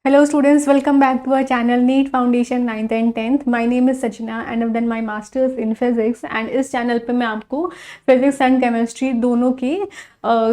Hello students, welcome back to our channel NEET Foundation 9th and 10th. My name is Sachina and I've done my masters in physics and इस channel पे मैं आपको physics and chemistry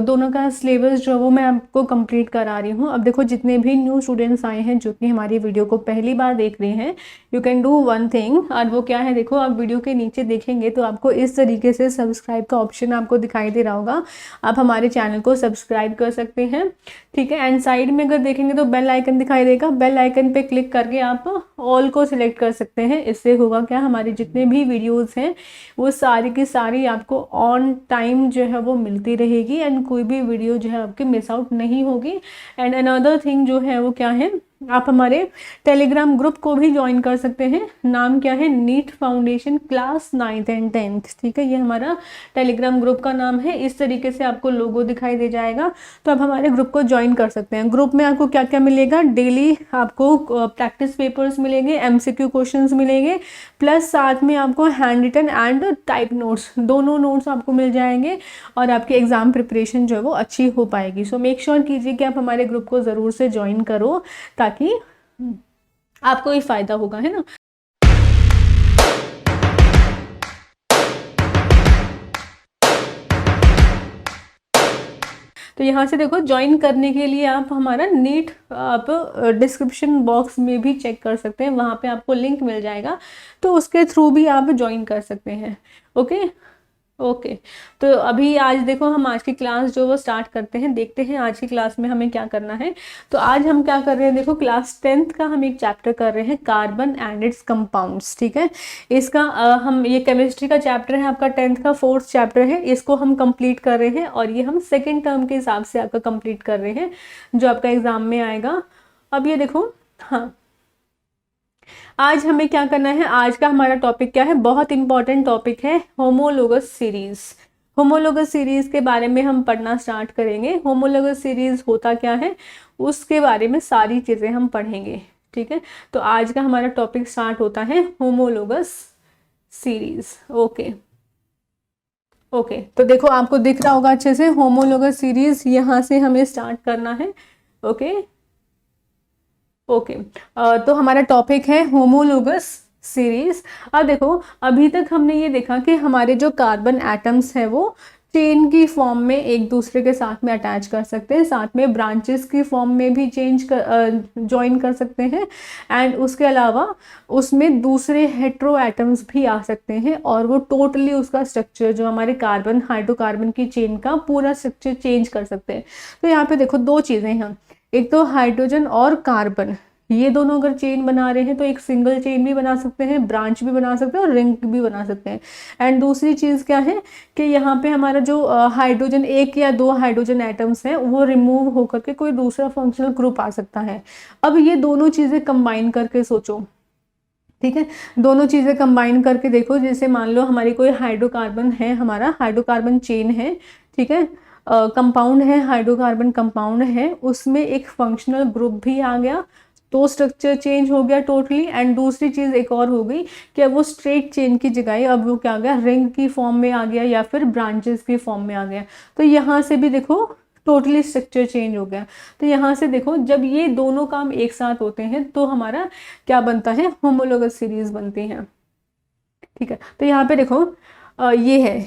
दोनों का syllabus जो वो मैं आपको कंप्लीट करा रही हूँ। अब देखो जितने भी न्यू स्टूडेंट्स आए हैं जो कि हमारी वीडियो को पहली बार देख रहे हैं, you can do one thing, और वो क्या है, देखो आप वीडियो के नीचे देखेंगे तो आपको इस तरीके से सब्सक्राइब का ऑप्शन आपको दिखाई दे रहा होगा। आप हमारे चैनल को सब्सक्राइब कर सकते हैं, ठीक है। एंड साइड में अगर देखेंगे तो बेल आइकन दिखाई देगा, बेल आइकन पे क्लिक करके आप ऑल को सिलेक्ट कर सकते हैं। इससे होगा क्या, हमारे जितने भी वीडियोस हैं वो सारी की सारी आपको ऑन टाइम जो है वो मिलती रहेगी एंड कोई भी वीडियो जो है आपकी मिस आउट नहीं होगी। एंड अनदर थिंग जो है वो क्या है, आप हमारे टेलीग्राम ग्रुप को भी ज्वाइन कर सकते हैं। नाम क्या है, NEET foundation class 9th and 10th, ठीक है। ये हमारा टेलीग्राम ग्रुप का नाम है। इस तरीके से आपको लोगो दिखाई दे जाएगा, तो आप हमारे ग्रुप को ज्वाइन कर सकते हैं। ग्रुप में आपको क्या क्या मिलेगा, डेली आपको प्रैक्टिस पेपर्स मिलेंगे, MCQ क्वेश्चंस मिलेंगे, प्लस साथ में आपको handwritten and type notes, दोनों नोट्स आपको मिल जाएंगे और आपकी एग्जाम प्रिपरेशन जो है वो अच्छी हो पाएगी। सो मेक श्योर कीजिए कि आप हमारे ग्रुप को ज़रूर से ज्वाइन करो ताकि आपको ही फायदा होगा, है ना। तो यहाँ से देखो ज्वाइन करने के लिए आप हमारा नीट आप डिस्क्रिप्शन बॉक्स में भी चेक कर सकते हैं, वहाँ पे आपको लिंक मिल जाएगा, तो उसके थ्रू भी आप ज्वाइन कर सकते हैं। ओके तो अभी आज देखो हम आज की क्लास जो वो स्टार्ट करते हैं, देखते हैं आज की क्लास में हमें क्या करना है। तो आज हम क्या कर रहे हैं, देखो क्लास 10th का हम एक चैप्टर कर रहे हैं, कार्बन एंड इट्स कंपाउंड्स, ठीक है। इसका हम ये केमिस्ट्री का चैप्टर है, आपका 10th का 4th चैप्टर है, इसको हम कंप्लीट कर रहे हैं और ये हम सेकेंड टर्म के हिसाब से आपका कंप्लीट कर रहे हैं जो आपका एग्जाम में आएगा। अब ये देखो, हाँ आज हमें क्या करना है, आज का हमारा टॉपिक क्या है, बहुत इंपॉर्टेंट टॉपिक है, होमोलोगस सीरीज। होमोलोगस सीरीज के बारे में हम पढ़ना स्टार्ट करेंगे। होमोलोगस सीरीज होता क्या है उसके बारे में सारी चीज़ें हम पढ़ेंगे, ठीक है। तो आज का हमारा टॉपिक स्टार्ट होता है होमोलोगस सीरीज। ओके तो देखो आपको दिख रहा होगा अच्छे से, होमोलोगस सीरीज यहाँ से हमें स्टार्ट करना है। ओके तो हमारा टॉपिक है होमोलोगस सीरीज। अब देखो अभी तक हमने ये देखा कि हमारे जो कार्बन एटम्स हैं वो चेन की फॉर्म में एक दूसरे के साथ में अटैच कर सकते हैं, साथ में ब्रांचेस की फॉर्म में भी ज्वाइन कर सकते हैं, एंड उसके अलावा उसमें दूसरे हेट्रो एटम्स भी आ सकते हैं और वो टोटली उसका स्ट्रक्चर जो हमारे कार्बन हाइड्रोकार्बन की चेन का पूरा स्ट्रक्चर चेंज कर सकते हैं। तो यहाँ पे देखो दो चीज़ें हैं, एक तो हाइड्रोजन और कार्बन, ये दोनों अगर चेन बना रहे हैं तो एक सिंगल चेन भी बना सकते हैं, ब्रांच भी बना सकते हैं और रिंग भी बना सकते हैं। एंड दूसरी चीज़ क्या है कि यहाँ पे हमारा जो हाइड्रोजन, एक या दो हाइड्रोजन एटम्स हैं वो रिमूव होकर के कोई दूसरा फंक्शनल ग्रुप आ सकता है। अब ये दोनों चीज़ें कंबाइन करके सोचो, ठीक है, दोनों चीज़ें कंबाइन करके देखो। जैसे मान लो हमारी कोई हाइड्रोकार्बन है, हमारा हाइड्रोकार्बन चेन है, ठीक है, कंपाउंड है, हाइड्रोकार्बन कंपाउंड है, उसमें एक फंक्शनल ग्रुप भी आ गया तो स्ट्रक्चर चेंज हो गया टोटली। एंड दूसरी चीज़ एक और हो गई कि अब वो स्ट्रेट चेन की जगह अब वो क्या आ गया, रिंग की फॉर्म में आ गया या फिर ब्रांचेस की फॉर्म में आ गया। तो यहाँ से भी देखो टोटली स्ट्रक्चर चेंज हो गया। तो यहाँ से देखो जब ये दोनों काम एक साथ होते हैं तो हमारा क्या बनता है, होमोलोगस सीरीज बनती है, ठीक है। तो यहाँ पे देखो ये है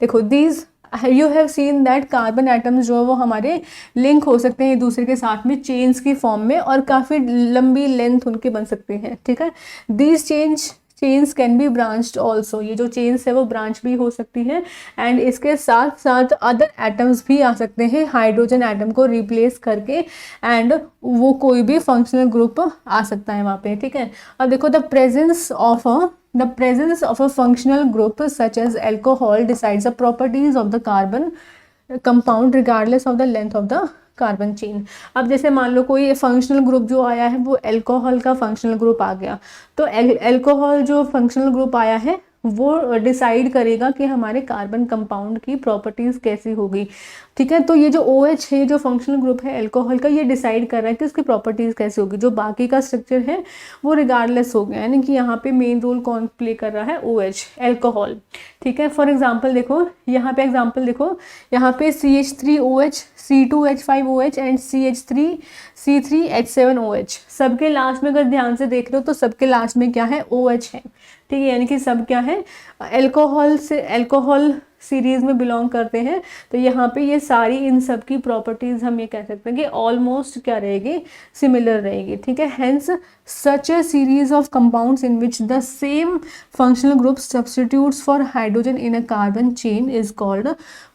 देखो, these you have seen that carbon atoms जो है वो हमारे लिंक हो सकते हैं एक दूसरे के साथ में चेन्स की फॉर्म में और काफ़ी लंबी लेंथ उनके बन सकते हैं, ठीक है। These chains can be branched also, ये जो चेन्स है वो ब्रांच भी हो सकती है। एंड इसके साथ साथ अदर एटम्स भी आ सकते हैं हाइड्रोजन एटम को रिप्लेस करके, एंड वो कोई भी फंक्शनल ग्रुप आ सकता है वहाँ पे, ठीक है। अब देखो the presence of a functional group such as alcohol decides the properties of the carbon compound regardless of the length of the carbon chain. अब जैसे मान लो कोई फंक्शनल ग्रुप जो आया है वो अल्कोहल का फंक्शनल ग्रुप आ गया, तो अल्कोहल जो फंक्शनल ग्रुप आया है वो डिसाइड करेगा कि हमारे कार्बन कंपाउंड की प्रॉपर्टीज़ कैसी होगी, ठीक है। तो ये जो OH है, जो फंक्शनल ग्रुप है अल्कोहल का, ये डिसाइड कर रहा है कि उसकी प्रॉपर्टीज़ कैसी होगी। जो बाकी का स्ट्रक्चर है वो रिगार्डलेस हो गया, यानी कि यहाँ पे मेन रोल कौन प्ले कर रहा है, OH अल्कोहल, ठीक है। फॉर एग्जाम्पल देखो यहाँ पे एग्जाम्पल देखो, यहाँ पे CH3OH, C2H5OH and CH3 C3H7OH, सबके लास्ट में अगर ध्यान से देख रहे हो तो सबके लास्ट में क्या है, OH है, ठीक है, यानी कि सब क्या है, अल्कोहल से, अल्कोहल सीरीज में बिलोंग करते हैं। तो यहाँ पे ये सारी इन सब की प्रॉपर्टीज हम ये कह सकते हैं कि ऑलमोस्ट क्या रहेगी, सिमिलर रहेगी, ठीक है। Hence such A series of compounds in which the same functional group substitutes for hydrogen in a carbon chain is called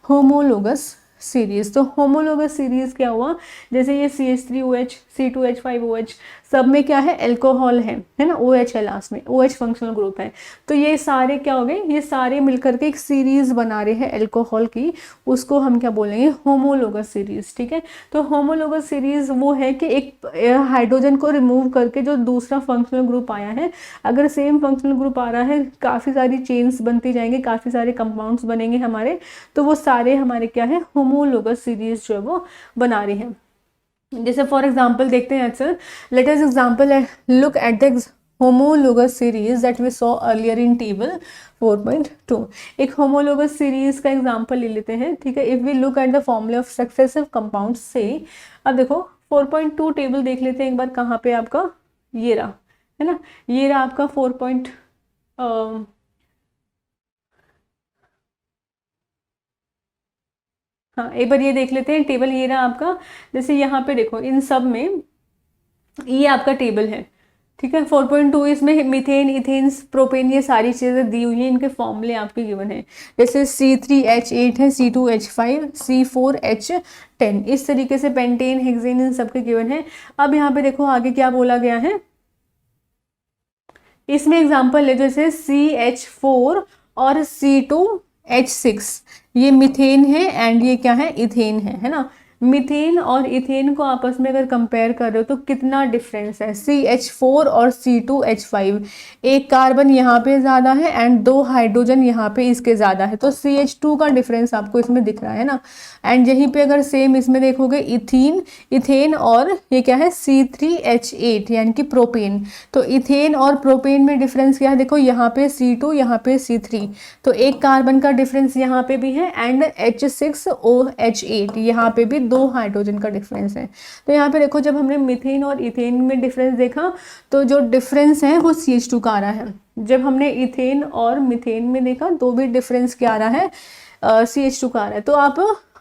homologous series. तो होमोलोगस सीरीज क्या हुआ, जैसे ये CH3OH, C2H5OH, सब में क्या है, अल्कोहल है ना, OH है लास्ट में, OH फंक्शनल ग्रुप है। तो ये सारे क्या हो गए, ये सारे मिलकर के एक सीरीज बना रहे हैं अल्कोहल की, उसको हम क्या बोलेंगे, होमोलोगस सीरीज, ठीक है। तो होमोलोगस सीरीज वो है कि एक हाइड्रोजन को रिमूव करके जो दूसरा फंक्शनल ग्रुप आया है, अगर सेम फंक्शनल ग्रुप आ रहा है, काफ़ी सारी चेन्स बनती जाएंगे, काफ़ी सारे कंपाउंड्स बनेंगे हमारे, तो वो सारे हमारे क्या है, होमोलोगस सीरीज जो है वो बना रही है। जैसे फॉर एग्जांपल देखते हैं answer, let us example look at the homologous series that we saw earlier in table 4.2। एक होमोलोगस सीरीज का एग्जांपल ले लेते हैं, ठीक है। If we look at the formula of successive compounds से, अब देखो 4.2 टेबल देख लेते हैं एक बार, कहाँ पे आपका ये रहा, है ना, ये रहा आपका 4. हाँ, एक बार ये देख लेते हैं टेबल, ये रहा आपका। जैसे यहाँ पे देखो इन सब में ये आपका टेबल है, ठीक है। 4.2 इसमें मीथेन, इथेन, प्रोपेन, ये सारी चीज़ें दी हुई हैं, इनके फॉर्मूले आपके गिवन है। जैसे C3H8 है, C2H5, C4H10, इस तरीके से पेंटेन, हेक्सेन, इन सबके गिवन है। अब यहाँ पे देखो आगे क्या बोला गया है, इसमें एग्जाम्पल ले, जैसे CH4 और C2H6, ये मीथेन है एंड ये क्या है, इथेन है ना। मीथेन और इथेन को आपस में अगर कंपेयर कर रहे हो तो कितना डिफरेंस है, CH4 और C2H5, एक कार्बन यहाँ पे ज़्यादा है एंड 2 हाइड्रोजन यहाँ पे इसके ज़्यादा है, तो CH2 का डिफरेंस आपको इसमें दिख रहा है ना। एंड यहीं पे अगर सेम इसमें देखोगे इथेन और ये क्या है, C3H8 यानी कि प्रोपेन, तो इथेन और प्रोपेन में डिफरेंस क्या है, देखो यहाँ पे C2, यहाँ पे C3, तो एक कार्बन का डिफरेंस यहाँ पे भी है एंड H6OH8, यहाँ पे भी 2 हाइड्रोजन का डिफरेंस है। तो यहाँ पे देखो जब हमने मीथेन और इथेन में डिफरेंस देखा तो जो डिफरेंस है वो CH2 का आ रहा है। जब हमने इथेन और मीथेन में देखा तो भी डिफरेंस क्या आ रहा है, CH2 का आ रहा है। तो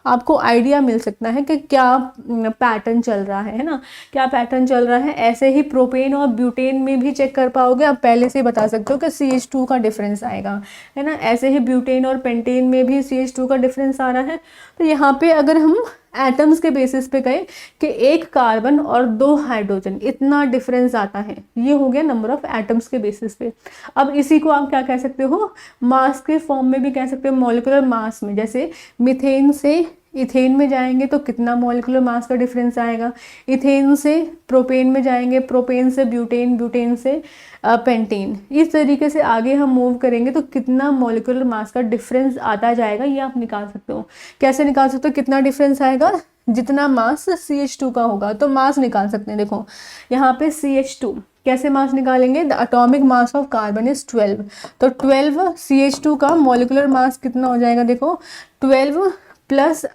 आपको आइडिया मिल सकता है कि क्या पैटर्न चल रहा है ना, क्या पैटर्न चल रहा है। ऐसे ही प्रोपेन और ब्यूटेन में भी चेक कर पाओगे, आप पहले से बता सकते हो कि CH2 का डिफरेंस आएगा, है ना। ऐसे ही ब्यूटेन और पेंटेन में भी CH2 का डिफरेंस आ रहा है। तो यहाँ पे अगर हम एटम्स के बेसिस पे कहें कि एक कार्बन और 2 हाइड्रोजन, इतना डिफरेंस आता है, ये हो गया नंबर ऑफ एटम्स के बेसिस पे। अब इसी को आप क्या कह सकते हो, मास के फॉर्म में भी कह सकते हो, मॉलिक्यूलर मास में। जैसे मीथेन से इथेन में जाएंगे तो कितना मॉलिक्यूलर मास का डिफरेंस आएगा, इथेन से प्रोपेन में जाएंगे, प्रोपेन से ब्यूटेन, ब्यूटेन से पेंटेन, इस तरीके से आगे हम मूव करेंगे तो कितना मॉलिक्यूलर मास का डिफरेंस आता जाएगा, ये आप निकाल सकते हो। कैसे निकाल सकते हो, कितना डिफरेंस आएगा, जितना मास CH2 का होगा तो मास निकाल सकते हैं। देखो यहाँ पे CH2, कैसे मास निकालेंगे, the atomic mass of carbon is 12, तो 12 CH2 का मॉलिक्यूलर मास कितना हो जाएगा, देखो 12 plus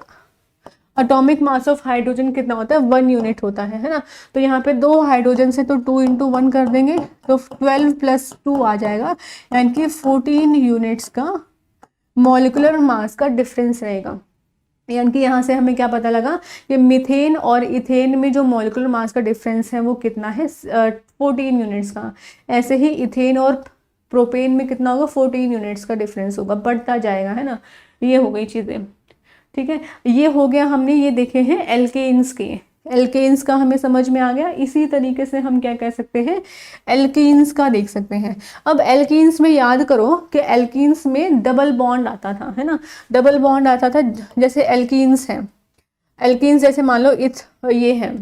atomic mass of hydrogen कितना होता है, 1 यूनिट होता है ना। तो यहाँ पे 2 हाइड्रोजन से तो 2 × 1 कर देंगे तो 12 + 2 आ जाएगा, यानी कि 14 यूनिट्स का मॉलिक्यूलर मास का डिफरेंस रहेगा। यानी कि यहाँ से हमें क्या पता लगा कि मीथेन और इथेन में जो मॉलिक्यूलर मास का डिफरेंस है वो कितना है, 14 यूनिट्स का। ऐसे ही इथेन और प्रोपेन में कितना होगा, 14 यूनिट्स का डिफरेंस होगा, बढ़ता जाएगा, है ना। ये हो गई चीज़ें, ठीक है। ये हो गया, हमने ये देखे हैं एल्केन्स के, एल्केन्स का हमें समझ में आ गया। इसी तरीके से हम क्या कह सकते हैं, एल्कीन्स का देख सकते हैं। अब एल्कीन्स में याद करो कि एल्कीन्स में डबल बॉन्ड आता था, है ना, डबल बॉन्ड आता था। जैसे एल्कीन्स हैं, एल्कीन्स जैसे मान लो ये है।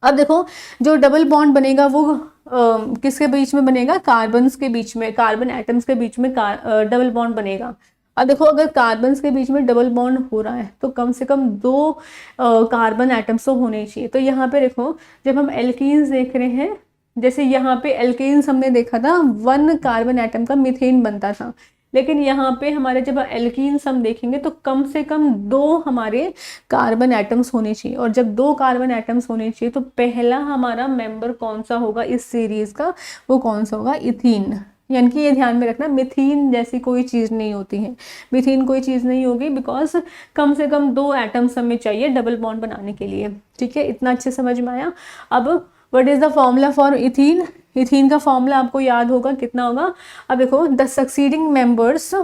अब देखो जो डबल बॉन्ड बनेगा वो किसके बीच में बनेगा, कार्बन्स के बीच में, कार्बन एटम्स के बीच में डबल बॉन्ड बनेगा। अब देखो अगर कार्बन्स के बीच में डबल बॉन्ड हो रहा है तो कम से कम 2 कार्बन एटम्स तो होने ही चाहिए। तो यहाँ पे देखो जब हम एल्कीन्स देख रहे हैं, जैसे यहाँ पे एल्कीन्स हमने देखा था 1 कार्बन एटम का मीथेन बनता था, लेकिन यहाँ पे हमारे जब एल्कीन्स हम देखेंगे तो कम से कम 2 हमारे कार्बन एटम्स होने चाहिए, और जब 2 कार्बन एटम्स होने चाहिए तो पहला हमारा मेंबर कौन सा होगा इस सीरीज का, वो कौन सा होगा, इथीन। यानी कि ये ध्यान में रखना, मिथीन जैसी कोई चीज़ नहीं होती है, मिथीन कोई चीज़ नहीं होगी, बिकॉज कम से कम 2 एटम्स हमें चाहिए डबल बॉन्ड बनाने के लिए। ठीक है, इतना अच्छे समझ में आया। अब what is the formula for ethene? Ethene का फॉर्मूला आपको याद होगा, कितना होगा? अब देखो, the succeeding members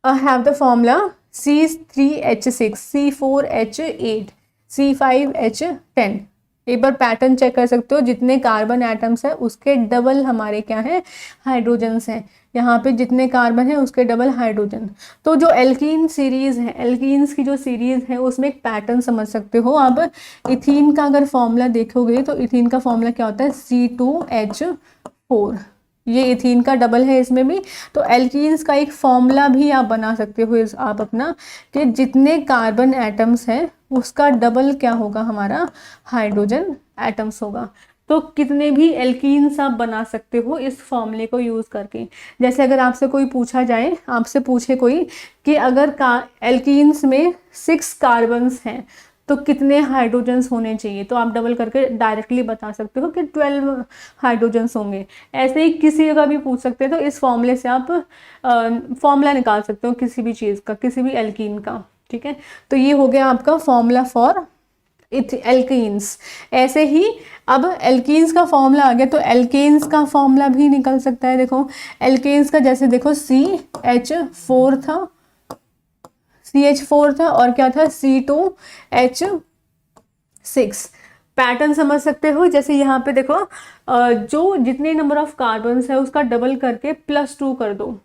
have the formula C3H6, C4H8, C5H10। एक बार पैटर्न चेक कर सकते हो, जितने कार्बन एटम्स हैं उसके डबल हमारे क्या है, हाइड्रोजन्स हैं। यहाँ पे जितने कार्बन है उसके डबल हाइड्रोजन। तो जो एल्कीन सीरीज है, एल्कीन्स की जो सीरीज है उसमें एक पैटर्न समझ सकते हो। अब इथीन का अगर फॉर्मूला देखोगे तो इथीन का फॉर्मूला क्या होता है, C2H4। ये इथीन का डबल है इसमें भी। तो एल्कीन्स का एक फॉर्मूला भी आप बना सकते हो आप अपना, कि जितने कार्बन एटम्स हैं उसका डबल क्या होगा, हमारा हाइड्रोजन एटम्स होगा। तो कितने भी एल्कीन्स आप बना सकते हो इस फॉर्मूले को यूज़ करके। जैसे अगर आपसे कोई पूछा जाए, आपसे पूछे कोई कि अगर एल्कीन्स में 6 कार्बन्स हैं तो कितने हाइड्रोजन्स होने चाहिए, तो आप डबल करके डायरेक्टली बता सकते हो कि 12 हाइड्रोजन्स होंगे। ऐसे ही किसी का भी पूछ सकते हैं, तो इस फॉर्मूले से आप फॉर्मूला निकाल सकते हो किसी भी चीज़ का, किसी भी एल्कीन का। ठीक है, तो ये हो गया आपका फॉर्मूला फॉर एल्कीन्स। ऐसे ही अब एल्कीन्स का फॉर्मूला आ गया तो एल्केन्स का फॉर्मूला भी निकल सकता है। देखो एल्केन्स का, जैसे देखो CH4 था, CH4 था और क्या था, C2H6। पैटर्न समझ सकते हो, जैसे यहाँ पे देखो जो जितने नंबर ऑफ कार्बन्स है उसका डबल करके +2 कर दो।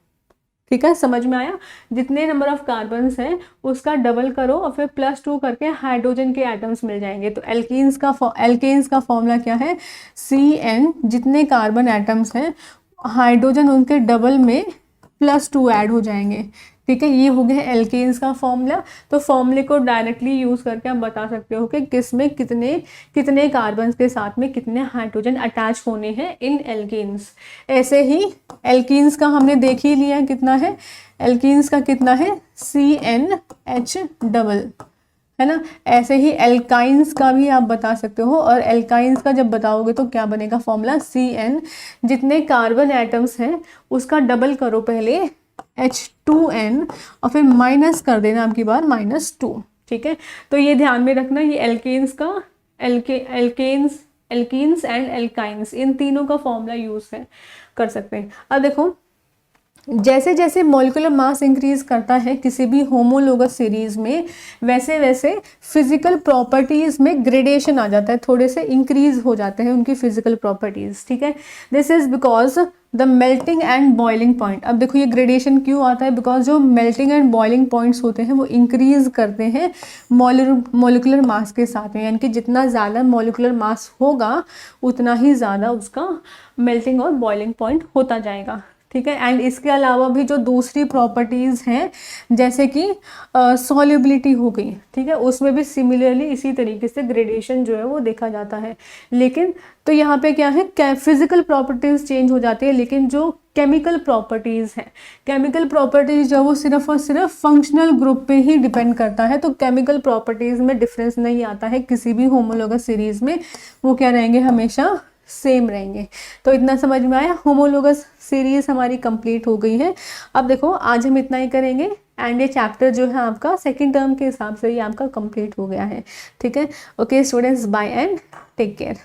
ठीक है, समझ में आया? जितने नंबर ऑफ कार्बन्स हैं उसका डबल करो और फिर +2 करके हाइड्रोजन के एटम्स मिल जाएंगे। तो एल्केन्स का फॉर्मूला क्या है, CN, जितने कार्बन एटम्स हैं हाइड्रोजन उनके डबल में +2 ऐड हो जाएंगे। ठीक है, ये हो गया एल्केन्स का फॉर्मूला। तो फॉर्मूले को डायरेक्टली यूज़ करके आप बता सकते हो कि किस में कितने कितने कार्बन के साथ में कितने हाइड्रोजन अटैच होने हैं इन एल्केन्स। ऐसे ही एल्कीन्स का हमने देख ही लिया कितना है, एल्कीन्स का कितना है, CNH डबल, है ना। ऐसे ही एल्काइंस का भी आप बता सकते हो, और एल्काइंस का जब बताओगे तो क्या बनेगा फॉर्मूला, CN, जितने कार्बन एटम्स हैं उसका डबल करो पहले H2N और फिर माइनस कर देना आपकी बार -2। ठीक है, तो ये ध्यान में रखना, ये एल्केन्स का एल्कीन्स एंड एल्काइंस, इन तीनों का फॉर्मूला यूज़ कर सकते हैं। अब देखो, जैसे जैसे मॉलिक्यूलर मास इंक्रीज करता है किसी भी होमोलोगस सीरीज में, वैसे वैसे फिजिकल प्रॉपर्टीज में ग्रेडेशन आ जाता है, थोड़े से इंक्रीज हो जाते हैं उनकी फिजिकल प्रॉपर्टीज। ठीक है, this is because the melting and boiling point. अब देखो ये ग्रेडेशन क्यों आता है, बिकॉज जो मेल्टिंग एंड बॉइलिंग पॉइंट्स होते हैं वो इंक्रीज करते हैं मॉलिक्यूलर मास के साथ में, यानी कि जितना ज़्यादा मॉलिक्यूलर मास होगा उतना ही ज़्यादा उसका मेल्टिंग और बॉइलिंग पॉइंट होता जाएगा। ठीक है, एंड इसके अलावा भी जो दूसरी प्रॉपर्टीज़ हैं जैसे कि सॉल्युबिलिटी हो गई, ठीक है, उसमें भी सिमिलरली इसी तरीके से ग्रेडेशन जो है वो देखा जाता है। लेकिन तो यहाँ पे क्या है, फिजिकल प्रॉपर्टीज़ चेंज हो जाती है, लेकिन जो केमिकल प्रॉपर्टीज़ हैं, केमिकल प्रॉपर्टीज़ जो वो सिर्फ और सिर्फ फंक्शनल ग्रुप पे ही डिपेंड करता है। तो केमिकल प्रॉपर्टीज़ में डिफरेंस नहीं आता है किसी भी होमोलोगस सीरीज़ में, वो क्या रहेंगे, हमेशा सेम रहेंगे। तो इतना समझ में आया, होमोलोगस सीरीज हमारी कंप्लीट हो गई है। अब देखो आज हम इतना ही करेंगे एंड ये चैप्टर जो है आपका सेकंड टर्म के हिसाब से ही आपका कंप्लीट हो गया है। ठीक है, okay students, bye and take care.